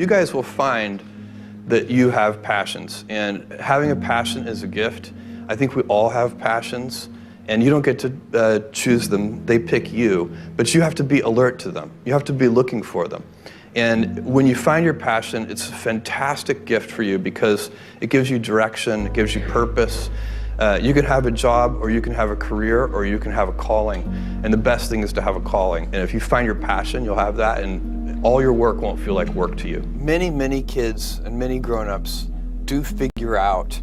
You guys will find that you have passions, and having a passion is a gift. I think we all have passions, and you don't get to choose them. They pick you, but you have to be alert to them. You have to be looking for them. And when you find your passion, it's a fantastic gift for you because it gives you direction, it gives you purpose. You can have a job, or you can have a career, or you can have a calling. And the best thing is to have a calling. And if you find your passion, you'll have that, and all your work won't feel like work to you. Many kids and many grown-ups do figure out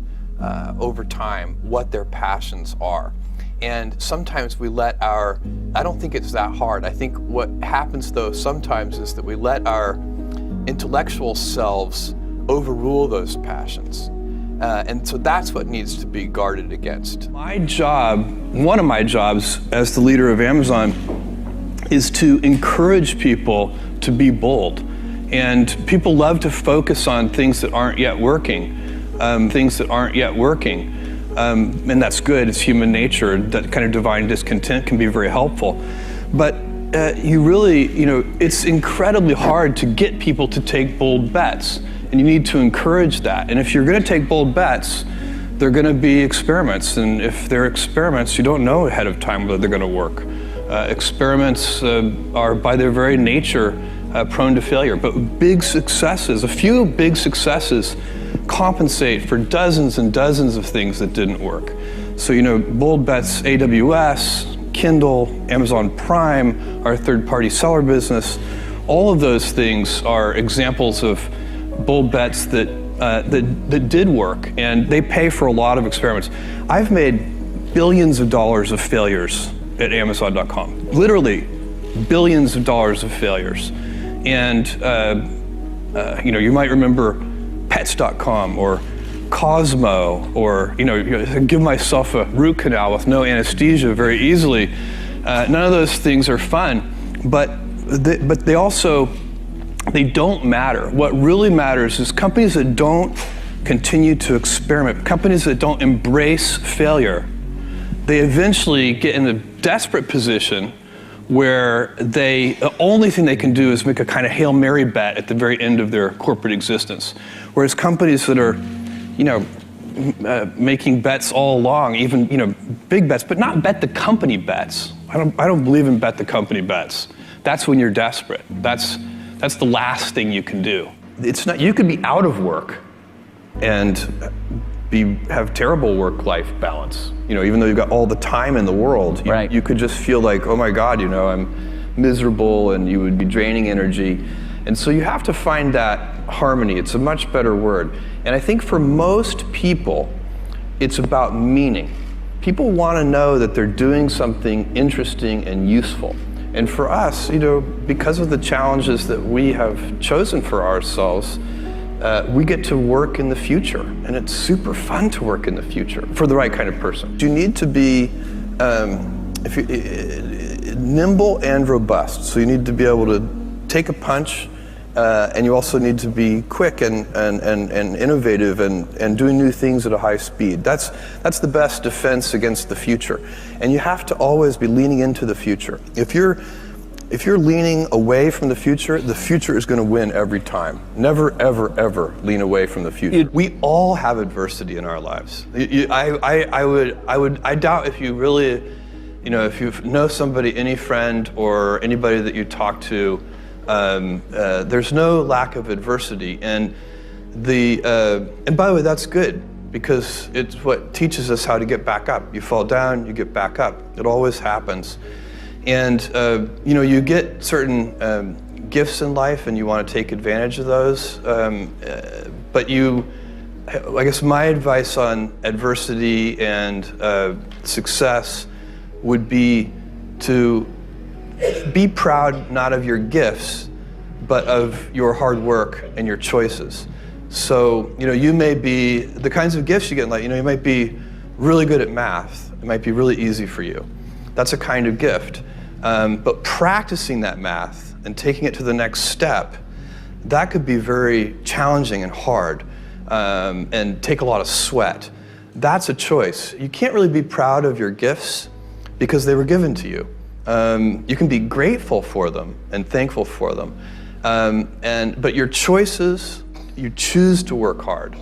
over time what their passions are. And sometimes we let I don't think it's that hard. I think what happens though sometimes is that we let our intellectual selves overrule those passions. And so that's what needs to be guarded against. My job, one of my jobs as the leader of Amazon, is to encourage people to be bold. And people love to focus on things that aren't yet working, and that's good. It's human nature. That kind of divine discontent can be very helpful. But it's incredibly hard to get people to take bold bets. And you need to encourage that. And if you're going to take bold bets, they're going to be experiments. And if they're experiments, you don't know ahead of time whether they're going to work. Experiments are by their very nature prone to failure. But big successes, a few big successes, compensate for dozens and dozens of things that didn't work. So, bold bets, AWS, Kindle, Amazon Prime, our third-party seller business, all of those things are examples of bold bets that did work, and they pay for a lot of experiments. I've made billions of dollars of failures at Amazon.com, literally billions of dollars of failures. And you might remember Pets.com or Cosmo, or give myself a root canal with no anesthesia very easily. None of those things are fun, but they don't matter. What really matters is companies that don't continue to experiment, companies that don't embrace failure, they eventually get in a desperate position where the only thing they can do is make a kind of Hail Mary bet at the very end of their corporate existence. Whereas companies that are, making bets all along, even, big bets, but not bet the company bets. I don't believe in bet the company bets. That's when you're desperate. That's the last thing you can do. It's not, you could be out of work and have terrible work-life balance. Even though you've got all the time in the world, right. You could just feel like, oh my God, I'm miserable, and you would be draining energy. And so you have to find that harmony. It's a much better word. And I think for most people, it's about meaning. People want to know that they're doing something interesting and useful. And for us, because of the challenges that we have chosen for ourselves, we get to work in the future, and it's super fun to work in the future for the right kind of person. You need to be nimble and robust. So you need to be able to take a punch, and you also need to be quick and innovative and doing new things at a high speed. That's the best defense against the future. And you have to always be leaning into the future. If you're leaning away from the future is going to win every time. Never, ever, ever lean away from the future. We all have adversity in our lives. I doubt if you really, if you know somebody, any friend or anybody that you talk to, there's no lack of adversity. And by the way, that's good, because it's what teaches us how to get back up. You fall down, you get back up. It always happens. And you get certain gifts in life, and you want to take advantage of those. But I guess my advice on adversity and success would be to be proud not of your gifts, but of your hard work and your choices. So, you may be, the kinds of gifts you get in life, you might be really good at math. It might be really easy for you. That's a kind of gift. But practicing that math and taking it to the next step, that could be very challenging and hard, and take a lot of sweat. That's a choice. You can't really be proud of your gifts because they were given to you. You can be grateful for them and thankful for them, But your choices, you choose to work hard.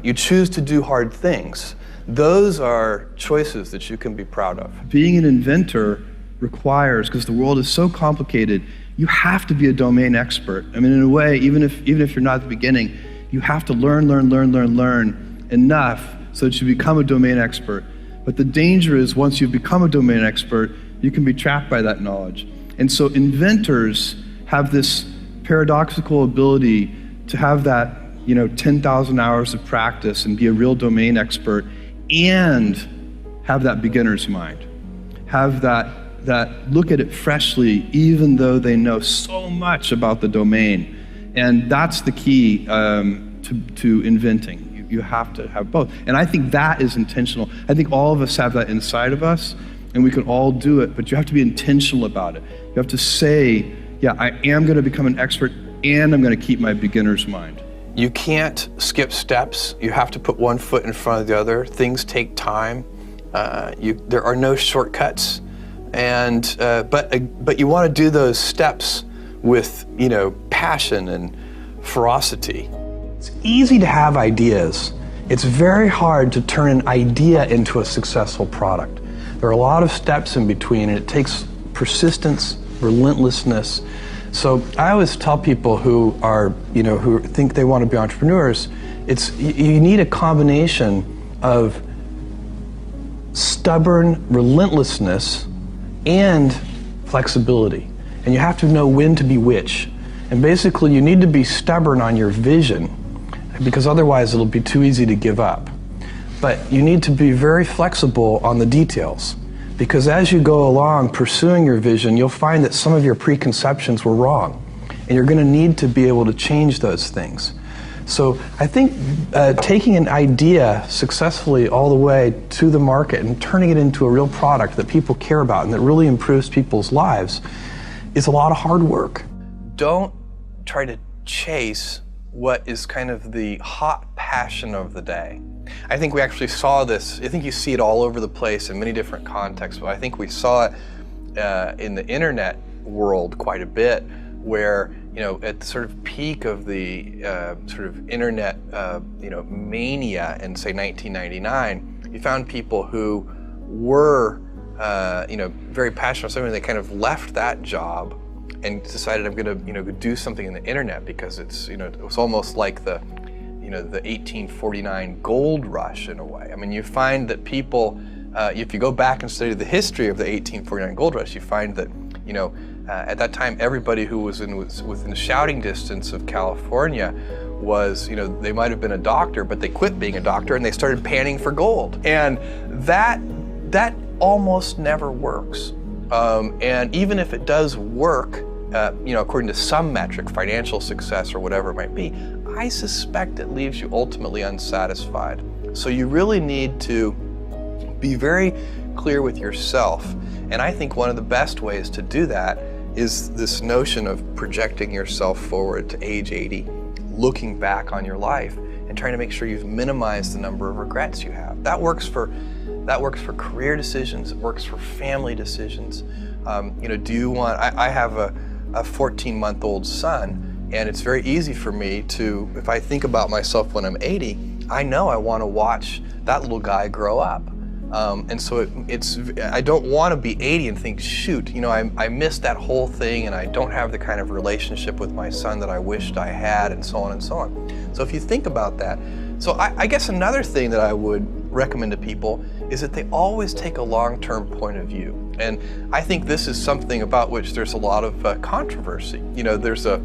You choose to do hard things. Those are choices that you can be proud of. Being an inventor requires, because the world is so complicated, you have to be a domain expert. I mean, in a way, even if you're not at the beginning, you have to learn enough so that you become a domain expert. But the danger is once you become a domain expert, you can be trapped by that knowledge. And so inventors have this paradoxical ability to have that 10,000 hours of practice and be a real domain expert and have that beginner's mind. Have that look at it freshly, even though they know so much about the domain. And that's the key to inventing. You have to have both. And I think that is intentional. I think all of us have that inside of us, and we can all do it, but you have to be intentional about it. You have to say, yeah, I am going to become an expert, and I'm going to keep my beginner's mind. You can't skip steps. You have to put one foot in front of the other. Things take time. There are no shortcuts. And but you want to do those steps with passion and ferocity. It's easy to have ideas. It's very hard to turn an idea into a successful product. There are a lot of steps in between, and it takes persistence, relentlessness. So I always tell people who are who think they want to be entrepreneurs, you need a combination of stubborn relentlessness and flexibility. And you have to know when to be which. And basically you need to be stubborn on your vision, because otherwise it'll be too easy to give up. But you need to be very flexible on the details, because as you go along pursuing your vision, you'll find that some of your preconceptions were wrong. And you're going to need to be able to change those things. So I think taking an idea successfully all the way to the market and turning it into a real product that people care about and that really improves people's lives is a lot of hard work. Don't try to chase what is kind of the hot passion of the day. I think we actually saw this, I think you see it all over the place in many different contexts, but I think we saw it in the internet world quite a bit, where at the sort of peak of the sort of internet mania in say 1999, you found people who were very passionate about something. They kind of left that job and decided, I'm going to go do something in the internet, because it's it was almost like the the 1849 gold rush in a way. I mean, you find that people, if you go back and study the history of the 1849 gold rush, you find that at that time, everybody who was within shouting distance of California was, they might have been a doctor, but they quit being a doctor and they started panning for gold. And that almost never works. And even if it does work, according to some metric, financial success or whatever it might be, I suspect it leaves you ultimately unsatisfied. So you really need to be very clear with yourself. And I think one of the best ways to do that is this notion of projecting yourself forward to age 80, looking back on your life and trying to make sure you've minimized the number of regrets you have. That works for career decisions, it works for family decisions. Do you want, I have a 14-month-old son, and it's very easy for me to, if I think about myself when I'm 80, I know I want to watch that little guy grow up. And so I don't want to be 80 and think, shoot, I missed that whole thing and I don't have the kind of relationship with my son that I wished I had, and so on and so on. So if you think about that, so I guess another thing that I would recommend to people is that they always take a long-term point of view. And I think this is something about which there's a lot of controversy. There's a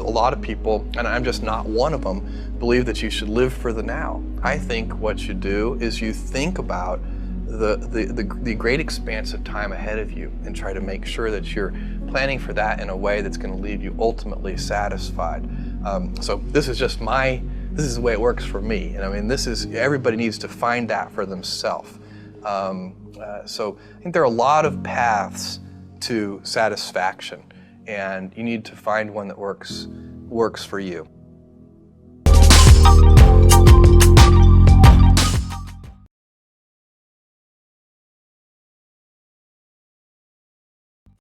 lot of people, and I'm just not one of them, believe that you should live for the now. I think what you do is you think about the great expanse of time ahead of you and try to make sure that you're planning for that in a way that's going to leave you ultimately satisfied. So this is just this is the way it works for me. And I mean, everybody needs to find that for themselves. So I think there are a lot of paths to satisfaction, and you need to find one that works for you.